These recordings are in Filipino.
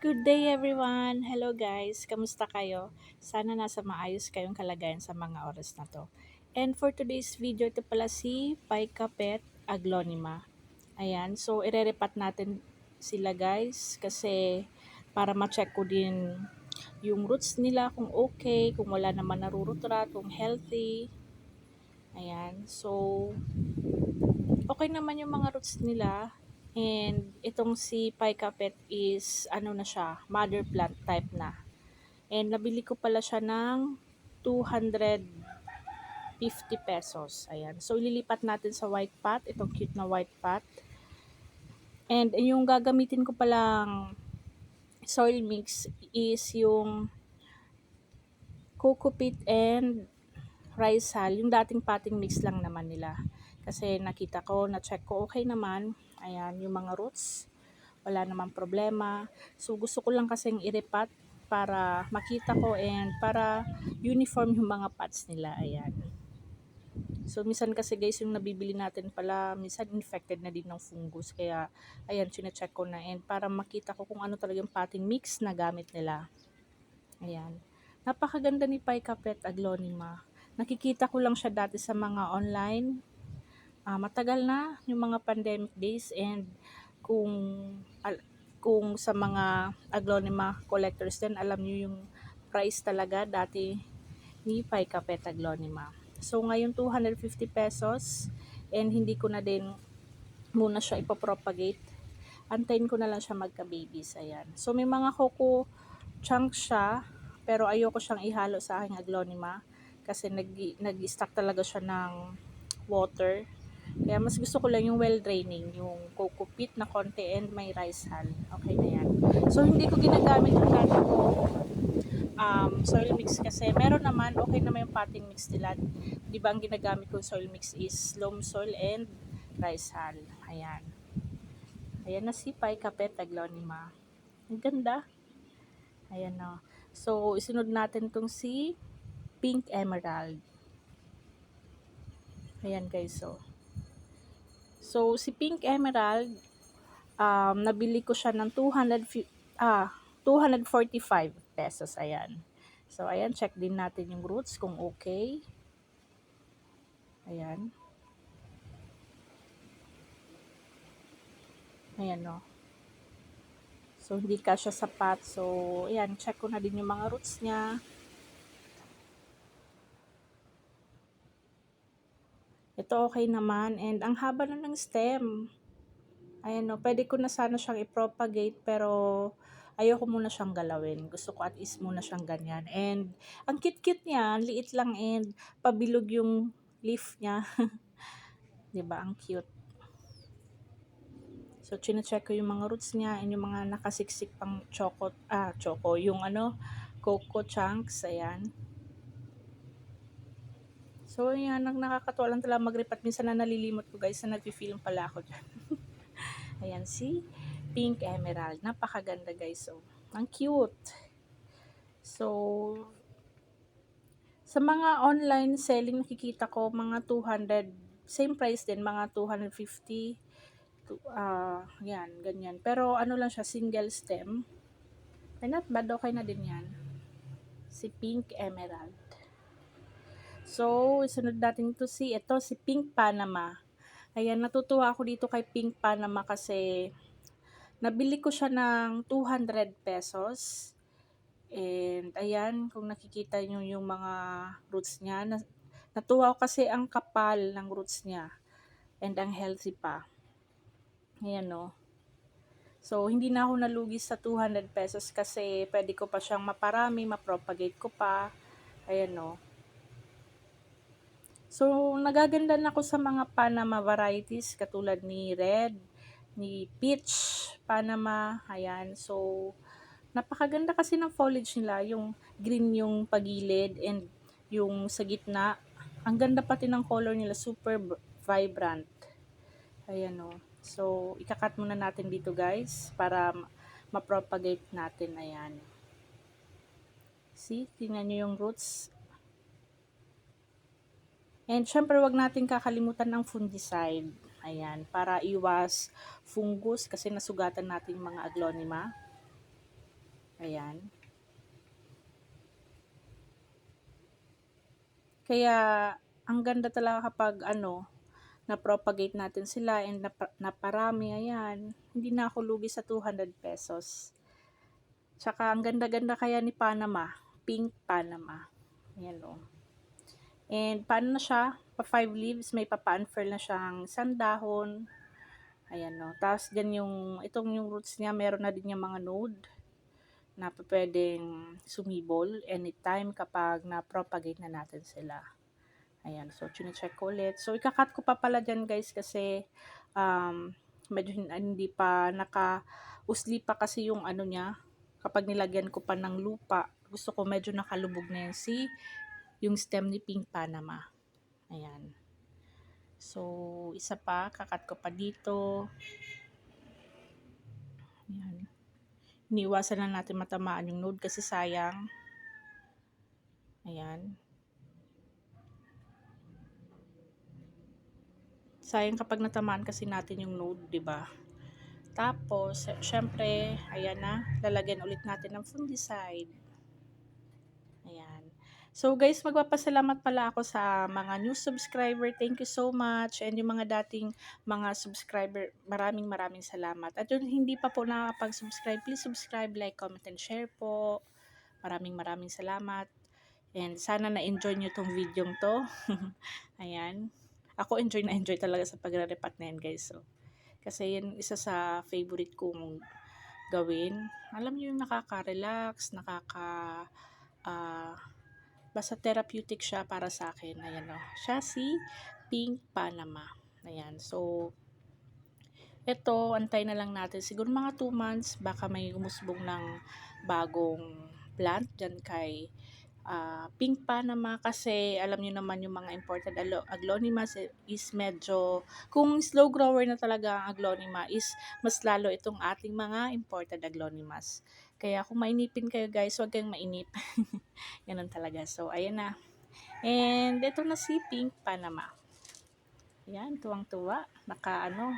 Good day everyone! Hello guys! Kamusta kayo? Sana nasa maayos kayong kalagayan sa mga oras na to. And for today's video, ito pala si Picapet aglonema. Ayan, so irerepat natin sila guys kasi para ma-check ko din yung roots nila kung okay, kung wala naman narurutra, kung healthy. Ayan, so okay naman yung mga roots nila. And itong si Picapet is ano na siya, mother plant type na. And nabili ko pala siya ng 250 pesos. Ayan. So ililipat natin sa white pot, itong cute na white pot. And yung gagamitin ko palang soil mix is yung coco peat and rice hull. Yung dating potting mix lang naman nila. Kasi nakita ko, na-check ko, okay naman. Ayan, yung mga roots. Wala namang problema. So, gusto ko lang kasing iripat para makita ko and para uniform yung mga pots nila. Ayan. So, minsan kasi guys, yung nabibili natin pala, minsan infected na din ng fungus. Kaya, ayan, sinecheck ko na. And para makita ko kung ano talaga yung potting mix na gamit nila. Ayan. Napakaganda ni Picapet aglonema. Nakikita ko lang siya dati sa mga online. Matagal na yung mga pandemic days and kung kung sa mga aglonema collectors din, alam niyo yung price talaga dati ni Picapet aglonema. So ngayon 250 pesos and hindi ko na din muna siya ipopropagate. Antayin ko na lang siya magka-babies. Ayan. So may mga coco chunks siya pero ayoko siyang ihalo sa aking aglonema kasi nag-stack talaga siya ng water. Kaya mas gusto ko lang yung well draining, yung coco peat na konti and may rice hull. Okay na yan. So hindi ko ginagamit yung dati ko soil mix kasi meron naman, okay naman yung potting mix nila. Di ba ang ginagamit ko soil mix is loam soil and rice hull. Ayan. Ayan na si Picapet aglonema. Ang ganda. Ayan na. So, isunod natin tong si Pink Emerald. Ayan guys, So, si Pink Emerald, nabili ko siya ng 245 pesos. Ayan. So, ayan, check din natin yung roots kung okay. Ayan. Ayan, no. So, hindi kasya sapat. So, ayan, check ko na din yung mga roots niya. Ito okay naman. And ang haba na ng stem. Ayan, no. Pwede ko na sana siyang i-propagate pero ayoko muna siyang galawin. Gusto ko at least muna siyang ganyan. And ang cute-cute niya. Liit lang and pabilog yung leaf niya. 'Di ba? Ang cute. So, chine-check ko yung mga roots niya and yung mga nakasiksik pang choco, yung coco chunks, ayan. So, ayan, nakakatuwa lang talaga mag-repat. Minsan na nalilimot ko guys na nag-film pala ako dyan. Ayan, si Pink Emerald. Napakaganda guys, ang cute. So, sa mga online selling nakikita ko, mga 200, same price din, mga 250, yan, ganyan. Pero ano lang siya, single stem. Ay, not bad, okay na din yan. Si Pink Emerald. So, isunod natin ito si Pink Panama. Ayan, natutuwa ako dito kay Pink Panama kasi nabili ko siya ng 200 pesos. And ayan, kung nakikita nyo yung mga roots niya, natuwa ko kasi ang kapal ng roots niya. And ang healthy pa. Ayan, no. So, hindi na ako nalugi sa 200 pesos kasi pwede ko pa siyang maparami, mapropagate ko pa. Ayan, no. So, nagagandan ako sa mga Panama varieties katulad ni Red, ni Peach, Panama. Ayan, so napakaganda kasi ng foliage nila. Yung green yung pagilid and yung sa gitna. Ang ganda pati ng color nila, super vibrant. Ayan o. So, ikakat muna natin dito guys para ma-propagate natin. Ayan. See, tingnan nyo yung roots. And syempre, wag natin kakalimutan ng fungicide. Ayan, para iwas fungus kasi nasugatan natin yung mga aglonema. Ayan. Kaya, ang ganda talaga kapag na-propagate natin sila and naparami, ayan. Hindi na ako lugi sa 200 pesos. Tsaka, ang ganda-ganda kaya ni Panama. Pink Panama. Ayan o. And, paano na siya? Pa 5 leaves, may papa-unfurl na siyang sandahon. Ayan o. Tapos, dyan yung roots niya, meron na din yung mga node na pwedeng sumibol anytime kapag na-propagate na natin sila. Ayan, so chine-check ko ulit. So ikakat ko pa pala dyan guys kasi medyo hindi pa naka-usli pa kasi yung niya. Kapag nilagyan ko pa ng lupa, gusto ko medyo nakalubog na yung stem ni Pink Panama. Ayan. So isa pa, kakat ko pa dito. Ayan. Iniwasan lang natin matamaan yung node kasi sayang. Ayan. Sayang kapag natamaan kasi natin yung node, 'di ba? Tapos, syempre, ayan na, lalagyan ulit natin ng fungicide. Ayan. So guys, magpapasalamat pala ako sa mga new subscriber. Thank you so much. And yung mga dating mga subscriber, maraming salamat. At yung hindi pa po nakakapag-subscribe, please subscribe, like, comment, and share po. Maraming salamat. And sana na-enjoy nyo tong video to. Ayan. Ako enjoy talaga sa pagre-repat na yan guys. So, kasi yan isa sa favorite kong gawin. Alam niyo yung nakaka-relax, basta therapeutic siya para sa akin. Ayan o. Siya si Pink Panama. Ayan. So, ito, antay na lang natin. Siguro mga 2 months, baka may umusbong ng bagong plant dyan kay Pink Panama kasi alam niyo naman yung mga imported aglaonimas is medyo, kung slow grower na talaga ang aglonema is mas lalo itong ating mga imported aglonimas. Kaya kung mainipin kayo guys, huwag kayong mainip. Ganun talaga. So, ayan na. And ito na si Pink Panama. Ayan, tuwang-tuwa.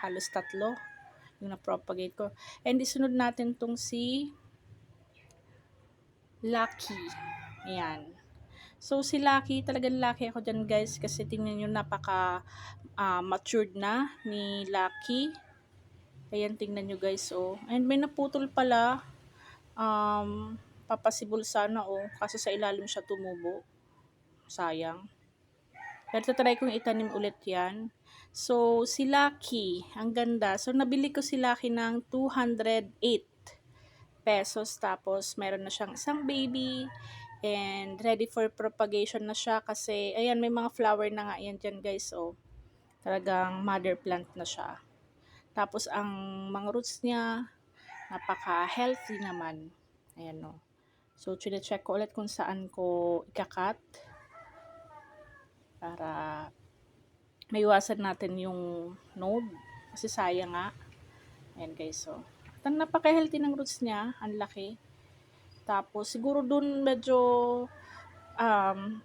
Halos 3 yung na-propagate ko. And isunod natin tong si Lucky. Ayan. So, si Lucky, talagang lucky ako dyan guys kasi tingnan nyo napaka matured na ni Lucky. Ayan, tingnan nyo guys, oh. And may naputol pala, papasibol sana, oh. Kaso sa ilalim siya tumubo. Sayang. Pero try kong itanim ulit yan. So, si Lucky, ang ganda. So, nabili ko si Lucky ng 208 pesos. Tapos, meron na siyang isang baby. And ready for propagation na siya kasi ayan may mga flower na nga yan dyan guys, oh. Talagang mother plant na siya. Tapos ang mga roots niya napaka healthy naman. Ayan, oh. So chine-check ko ulit kung saan ko ikakat para maiwasan natin yung node kasi sayang nga. Ayan guys, so napaka healthy ng roots niya, ang laki. Tapos siguro dun medyo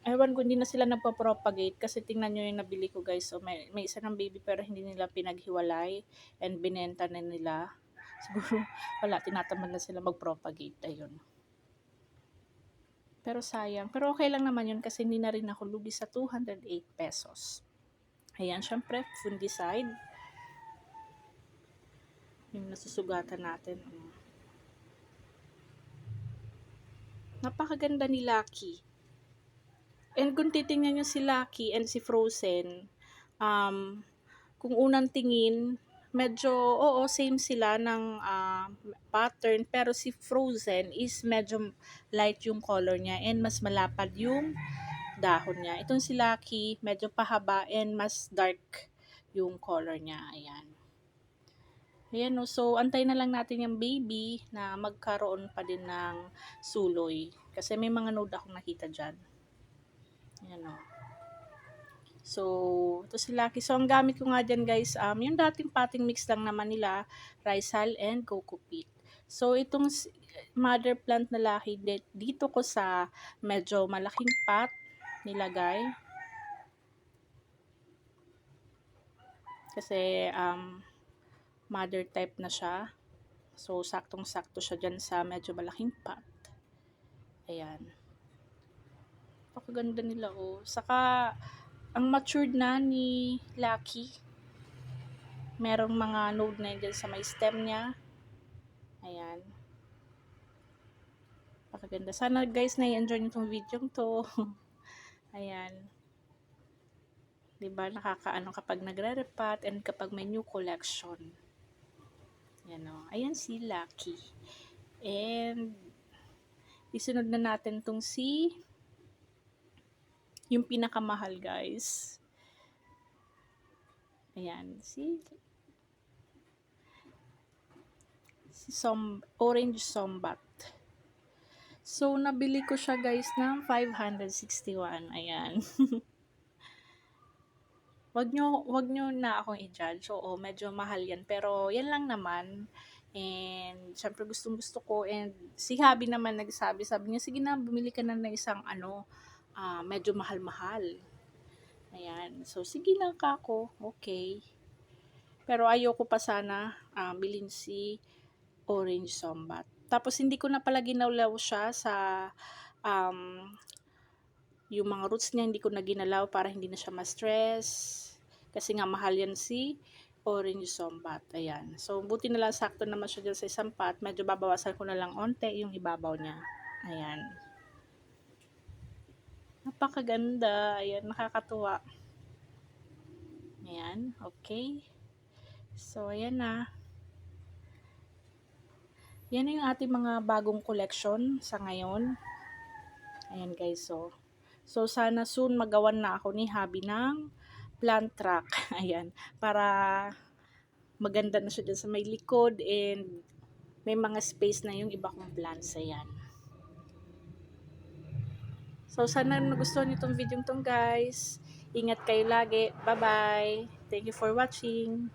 ewan ko, hindi na sila nagpa-propagate kasi tingnan nyo yung nabili ko guys. So, may isa ng baby pero hindi nila pinaghiwalay and binenta na nila. Siguro, wala, tinatamad na sila mag-propagate. Ayun. Pero sayang. Pero okay lang naman yun kasi hindi na rin ako lugi sa 208 pesos. Ayan, syempre, fungicide. Yung nasusugatan natin. Napakaganda ni Lucky. And kung titingnan nyo si Lucky and si Frozen, kung unang tingin, medyo, oo, same sila ng pattern, pero si Frozen is medyo light yung color niya and mas malapad yung dahon niya. Itong si Lucky, medyo pahaba and mas dark yung color niya. Ayan. Ayan, no? So, antay na lang natin yung baby na magkaroon pa din ng suloy. Kasi may mga node akong nakita dyan. Ayan, no? So, ito si Lucky. So, ang gamit ko nga dyan guys, yung dating potting mix lang naman nila, rice hull and coco peat. So, itong mother plant na Lucky, dito ko sa medyo malaking pot nilagay. Kasi, mother type na siya. So, saktong-sakto siya dyan sa medyo malaking pot. Ayan. Napakaganda nila, oh. Saka, ang matured na ni Lucky. Merong mga node na dyan sa may stem niya. Ayan. Napakaganda. Sana guys, na-enjoy nyo itong video to. Ayan. Diba, nakakaano kapag nagre-repot and kapag may new collection. Ayan, oh. Ayan si Lucky. And, isunod na natin tong yung pinakamahal, guys. Ayan, orange sombat. So, nabili ko siya guys ng 561. Ayan. wag nyo na akong i-judge. Oo, medyo mahal yan. Pero, yan lang naman. And, syempre gusto ko. And, si Habi naman sabi niya, sige na, bumili ka na ng isang medyo mahal-mahal. Ayan. So, sige lang kako. Okay. Pero, ayoko pa sana bilhin si orange sombat. Tapos, hindi ko na pala ginalaw siya sa yung mga roots niya, hindi ko na ginalaw para hindi na siya ma-stress. Kasi nga, mahal yan si orange sombat. Ayan. So, buti na lang sakto naman siya dyan sa isang pot. Medyo babawasan ko na lang onte yung ibabaw niya. Ayan. Napakaganda. Ayan, nakakatuwa. Ayan, okay. So, ayan na. Yan na yung ating mga bagong collection sa ngayon. Ayan guys, so sana soon magawan na ako ni Habi ng plant track. Ayan, para maganda na siya dyan sa may likod and may mga space na yung iba kong plants. Ayan. So, sana nagustuhan niyo itong video itong guys. Ingat kayo lagi. Bye-bye. Thank you for watching.